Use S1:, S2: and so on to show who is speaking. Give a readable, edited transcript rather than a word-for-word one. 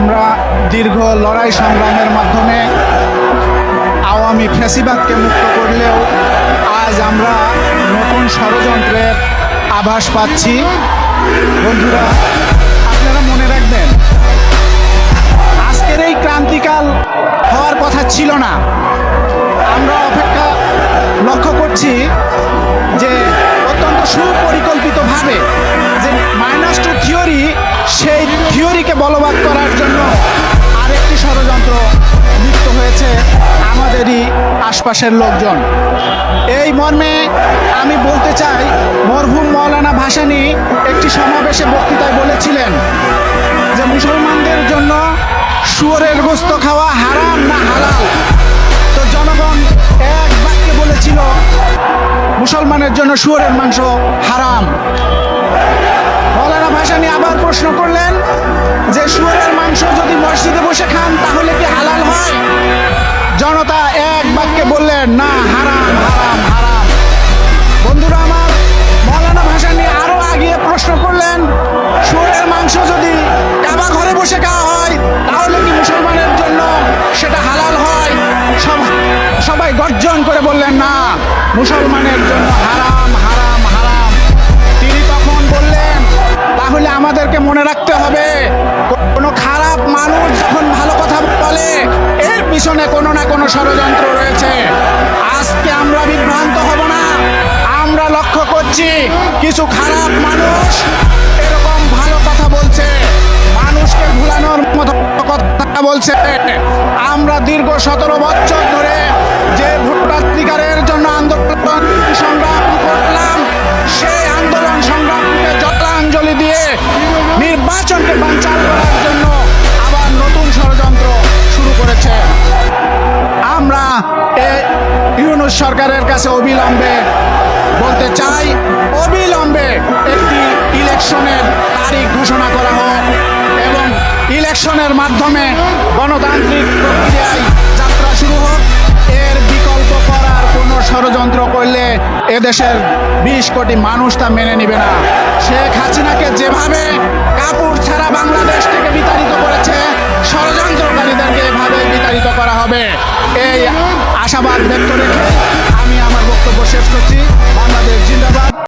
S1: আমরা দীর্ঘ লড়াই সংগ্রামের মাধ্যমে আওয়ামী ফ্যাসিবাদকে মুক্ত করলেও আজ আমরা নতুন ষড়যন্ত্রের আভাস পাচ্ছি। বন্ধুরা, আপনারা মনে রাখবেন, আজকের এই ক্রান্তিকাল হওয়ার কথা ছিল না। আমরা অপেক্ষা লক্ষ্য করছি যে অত্যন্ত সুপরিকল্পিতভাবে যে -2 থিওরি, সেই থিওরিকে বলবৎ করার জন্য আরেকটি ষড়যন্ত্র লিপ্ত হয়েছে আমাদেরই আশপাশের লোকজন। এই মর্মে আমি বলতে চাই, মরহুম মৌলানা ভাসানী একটি সমাবেশে বক্তৃতায় বলেছিলেন যে মুসলমানদের জন্য শুয়োরের গোশত খাওয়া হারাম না হালাল। তো জনগণ এক বাক্যে বলেছিল মুসলমানের জন্য শুয়োরের মাংস হারাম। মৌলানা ভাসানী আবার প্রশ্ন করলেন যে শুয়োরের মাংস যদি মসজিদে বসে খান তাহলে কি হালাল হয়? জনতা এক বাক্যে বললেন না, হারাম হারাম হারাম। বন্ধুরা আমার, মৌলানা ভাসানী আরো আগিয়ে প্রশ্ন করলেন, শুয়োরের মাংস যদি কাবা ঘরে বসে খাওয়া হয় তাহলে কি মুসলমানের জন্য সেটা হালাল হয়? সবাই গর্জন করে বললেন না, মুসলমানের জন্য হারাম হারাম হারাম। তিনি তখন বললেন, তাহলে আমাদেরকে মনে রাখতে হবে, কোনো খারাপ মানুষ যখন ভালো কথা বলে এর পিছনে কোনো না কোনো ষড়যন্ত্র রয়েছে। আজকে আমরা বিভ্রান্ত হব না। আমরা লক্ষ্য করছি কিছু খারাপ মানুষ এরকম ভালো কথা বলছে, মানুষকে ভুলানোর মতো কথা বলছে। আমরা দীর্ঘ 17 বছর ধরে যে ভোটাধিকারের জন্য আন্দোলন সংগ্রাম করলাম, সেই আন্দোলন সংগ্রামকে জলাঞ্জলি দিয়ে নির্বাচনকে বানচাল করার জন্য আবার নতুন ষড়যন্ত্র শুরু করেছে। আমরা ইউনূস সরকারের কাছে অবিলম্বে বলতে চাই, অবিলম্বে একটি ইলেকশনের তারিখ ঘোষণা করা হোক এবং ইলেকশনের মাধ্যমে গণতান্ত্রিক প্রক্রিয়ায় যাত্রা শুরু হোক। এর বিকল্প করার কোনো ষড়যন্ত্র করলে এদেশের 20 কোটি মানুষ তা মেনে নিবে না। শেখ হাসিনাকে যেভাবে কাপড় ছাড়া বাংলাদেশ থেকে বিতাড়িত করেছে, ষড়যন্ত্রকারীদেরকে এভাবে বিতাড়িত করা হবে। এই আশাবাদ ব্যক্ত রেখে আমি আমার বক্তব্য শেষ করছি।